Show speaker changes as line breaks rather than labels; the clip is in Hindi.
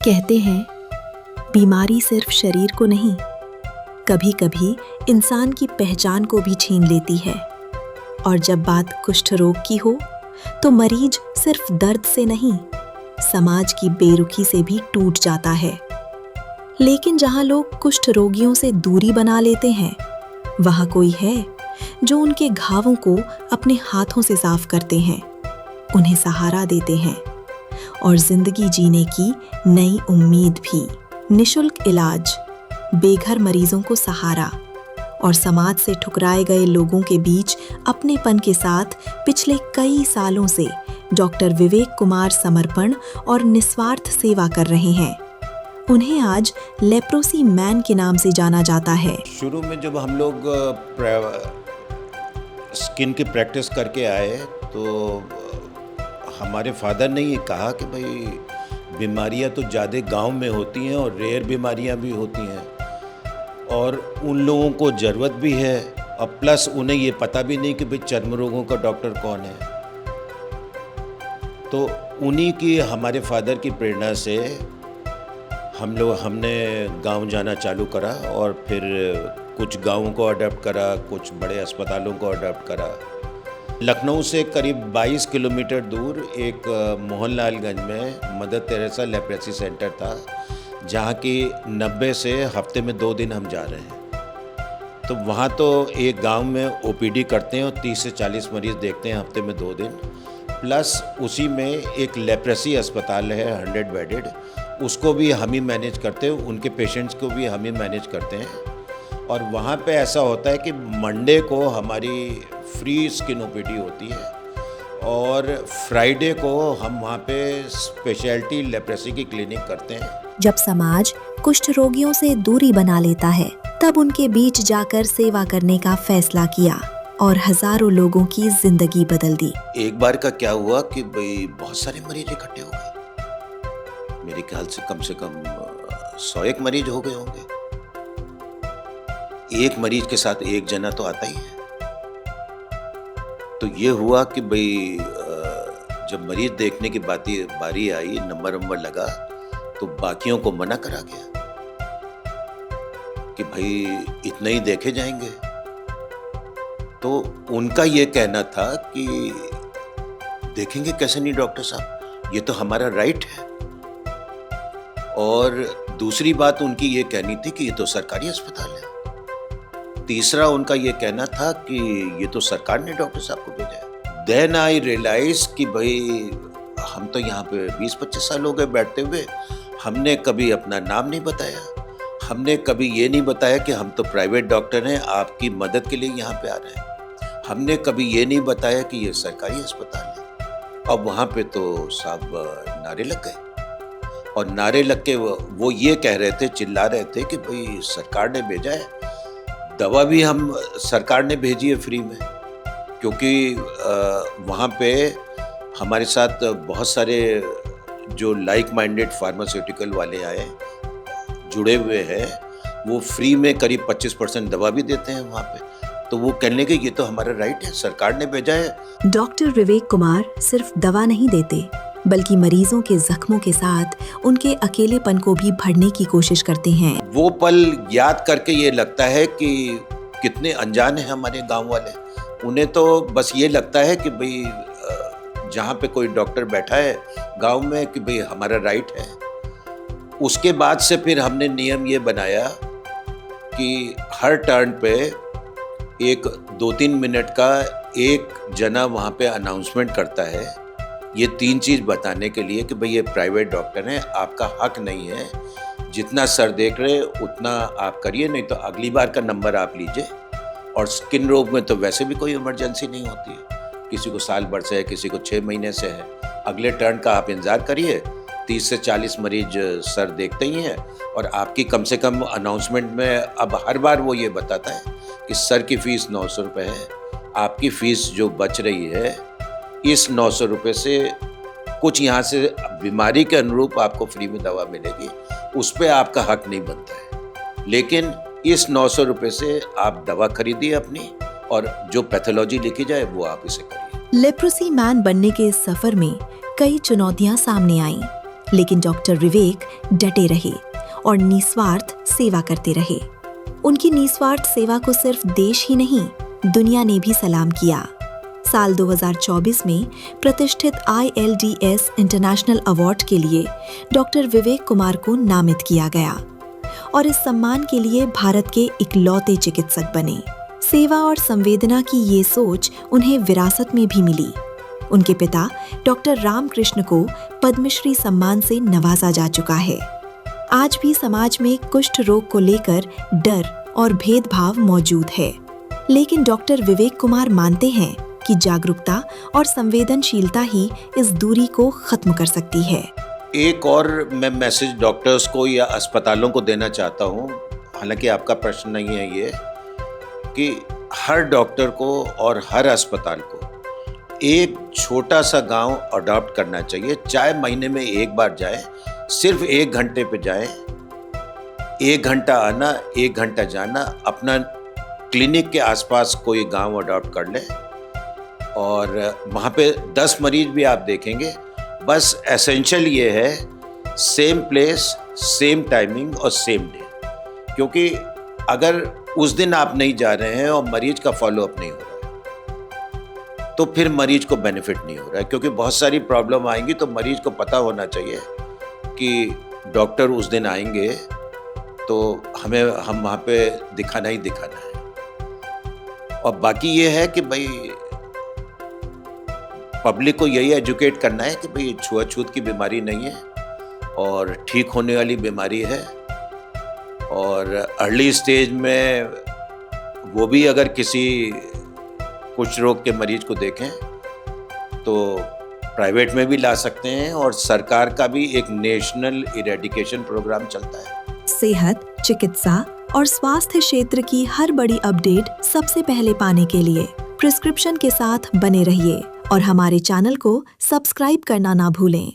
कहते हैं बीमारी सिर्फ शरीर को नहीं, कभी कभी इंसान की पहचान को भी छीन लेती है। और जब बात कुष्ठ रोग की हो तो मरीज सिर्फ दर्द से नहीं, समाज की बेरुखी से भी टूट जाता है। लेकिन जहां लोग कुष्ठ रोगियों से दूरी बना लेते हैं, वहां कोई है जो उनके घावों को अपने हाथों से साफ करते हैं, उन्हें सहारा देते हैं और जिंदगी जीने की नई उम्मीद भी। निशुल्क इलाज, बेघर मरीजों को सहारा और समाज से ठुकराए गए लोगों के बीच अपनेपन के साथ पिछले कई सालों से डॉक्टर विवेक कुमार समर्पण और निस्वार्थ सेवा कर रहे हैं। उन्हें आज लेप्रोसी मैन के नाम से जाना जाता है।
शुरू में जब हम लोग स्किन की प्रैक्टिस करके आए तो हमारे फादर ने ये कहा कि भाई बीमारियां तो ज़्यादा गांव में होती हैं और रेयर बीमारियां भी होती हैं और उन लोगों को ज़रूरत भी है, और प्लस उन्हें ये पता भी नहीं कि भाई चर्म रोगों का डॉक्टर कौन है। तो उन्हीं की, हमारे फादर की प्रेरणा से हमने गांव जाना चालू करा और फिर कुछ गांवों को अडॉप्ट करा, कुछ बड़े अस्पतालों को अडॉप्ट करा। लखनऊ से करीब 22 किलोमीटर दूर एक मोहनलालगंज में मदर तेरेसा लेप्रोसी सेंटर था, जहाँ की 90 से हफ्ते में 2 दिन हम जा रहे हैं। तो वहाँ तो एक गांव में ओपीडी करते हैं और 30 से 40 मरीज़ देखते हैं हफ्ते में 2 दिन, प्लस उसी में एक लेप्रोसी अस्पताल है 100 बेडेड, उसको भी हम ही मैनेज करते हैं, उनके पेशेंट्स को भी हम ही मैनेज करते हैं। और वहाँ पे ऐसा होता है कि मंडे को हमारी फ्री स्किन ओपीडी होती है और फ्राइडे को हम वहाँ पे स्पेशलिटी लेप्रोसी की क्लिनिक करते हैं।
जब समाज कुष्ठ रोगियों से दूरी बना लेता है, तब उनके बीच जाकर सेवा करने का फैसला किया और हजारों लोगों की जिंदगी बदल दी।
एक बार का क्या हुआ कि भाई बहुत सारे मरीज इकट्ठे हो गए, मेरे ख्याल से कम 101 मरीज हो गए होंगे। एक मरीज के साथ एक जना तो आता ही है। तो ये हुआ कि भाई जब मरीज देखने की बारी आई, नंबर लगा, तो बाकियों को मना करा गया कि भाई इतना ही देखे जाएंगे। तो उनका ये कहना था कि देखेंगे कैसे नहीं डॉक्टर साहब, ये तो हमारा राइट है। और दूसरी बात उनकी ये कहनी थी कि ये तो सरकारी अस्पताल है। तीसरा उनका ये कहना था कि ये तो सरकार ने डॉक्टर साहब को भेजा है। देन आई रियलाइज कि भाई हम तो यहाँ पे 20-25 साल हो गए बैठते हुए, हमने कभी अपना नाम नहीं बताया, हमने कभी ये नहीं बताया कि हम तो प्राइवेट डॉक्टर हैं, आपकी मदद के लिए यहाँ पे आ रहे हैं। हमने कभी ये नहीं बताया कि ये सरकारी अस्पताल है। अब वहाँ पे तो साहब नारे लग गए, और नारे लग के वो ये कह रहे थे, चिल्ला रहे थे कि भाई सरकार ने भेजा है, दवा भी हम सरकार ने भेजी है फ्री में। क्योंकि वहाँ पे हमारे साथ बहुत सारे जो लाइक माइंडेड फार्मास्यूटिकल वाले आए जुड़े हुए हैं, वो फ्री में करीब 25% दवा भी देते हैं वहाँ पे। तो वो कहने लगे ये तो हमारा राइट है, सरकार ने भेजा है।
डॉक्टर विवेक कुमार सिर्फ दवा नहीं देते, बल्कि मरीजों के जख्मों के साथ उनके अकेलेपन को भी भरने की कोशिश करते हैं।
वो पल याद करके ये लगता है कि कितने अनजान हैं हमारे गांव वाले। उन्हें तो बस ये लगता है कि भाई जहाँ पे कोई डॉक्टर बैठा है गांव में कि भाई हमारा राइट है। उसके बाद से फिर हमने नियम ये बनाया कि हर टर्न पे एक 2-3 मिनट का एक जना वहाँ पे अनाउंसमेंट करता है, ये 3 चीज़ बताने के लिए कि भाई ये प्राइवेट डॉक्टर हैं, आपका हक नहीं है, जितना सर देख रहे उतना आप करिए, नहीं तो अगली बार का नंबर आप लीजिए। और स्किन रोग में तो वैसे भी कोई इमरजेंसी नहीं होती है, किसी को साल भर से है, किसी को 6 महीने से है। अगले टर्न का आप इंतज़ार करिए, 30 से 40 मरीज सर देखते ही हैं, और आपकी कम से कम अनाउंसमेंट में अब हर बार वो ये बताता है कि सर की फ़ीस 900 रुपये है, आपकी फ़ीस जो बच रही है इस 900 रुपये से कुछ यहाँ से बीमारी के अनुरूप आपको फ्री में दवा मिलेगी, उस पर आपका हक नहीं बनता है। लेकिन इस 900 रुपये से आप दवा खरीदिए अपनी, और जो पैथोलॉजी लिखी जाए वो आप इसे करिए।
लेप्रोसी मैन बनने के इस सफर में कई चुनौतियां सामने आईं, लेकिन डॉक्टर विवेक डटे रहे और निस्वार्थ सेवा करते रहे। उनकी निस्वार्थ सेवा को सिर्फ देश ही नहीं, दुनिया ने भी सलाम किया। साल 2024 में प्रतिष्ठित ILDS इंटरनेशनल अवार्ड के लिए डॉक्टर विवेक कुमार को नामित किया गया और इस सम्मान के लिए भारत के इकलौते चिकित्सक बने। सेवा और संवेदना की ये सोच उन्हें विरासत में भी मिली। उनके पिता डॉक्टर रामकृष्ण को पद्मश्री सम्मान से नवाजा जा चुका है। आज भी समाज में कुष्ठ रोग को लेकर डर और भेदभाव मौजूद है, लेकिन डॉक्टर विवेक कुमार मानते हैं कि जागरूकता और संवेदनशीलता ही इस दूरी को खत्म कर सकती है।
एक और मैं मैसेज डॉक्टर्स को या अस्पतालों को देना चाहता हूँ, हालांकि आपका प्रश्न नहीं है ये, कि हर डॉक्टर को और हर अस्पताल को एक छोटा सा गांव अडॉप्ट करना चाहिए। चाहे महीने में एक बार जाए, सिर्फ 1 घंटे पे जाए, 1 घंटा आना, 1 घंटा जाना, अपना क्लिनिक के आसपास कोई गांव अडॉप्ट कर ले और वहाँ पे 10 मरीज भी आप देखेंगे। बस एसेंशियल ये है, सेम प्लेस, सेम टाइमिंग और सेम डे। क्योंकि अगर उस दिन आप नहीं जा रहे हैं और मरीज का फॉलोअप नहीं हो रहा है, तो फिर मरीज को बेनिफिट नहीं हो रहा है। क्योंकि बहुत सारी प्रॉब्लम आएंगी, तो मरीज को पता होना चाहिए कि डॉक्टर उस दिन आएंगे तो हम वहाँ पे दिखाना ही दिखाना है। और बाकी ये है कि भाई पब्लिक को यही एजुकेट करना है कि भाई छुआछूत की बीमारी नहीं है और ठीक होने वाली बीमारी है। और अर्ली स्टेज में वो भी अगर किसी कुष्ठ रोग के मरीज को देखें तो प्राइवेट में भी ला सकते हैं, और सरकार का भी एक नेशनल इरेडिकेशन प्रोग्राम चलता है।
सेहत, चिकित्सा और स्वास्थ्य क्षेत्र की हर बड़ी अपडेट सबसे पहले पाने के लिए प्रिस्क्रिप्शन के साथ बने रहिए और हमारे चैनल को सब्सक्राइब करना ना भूलें।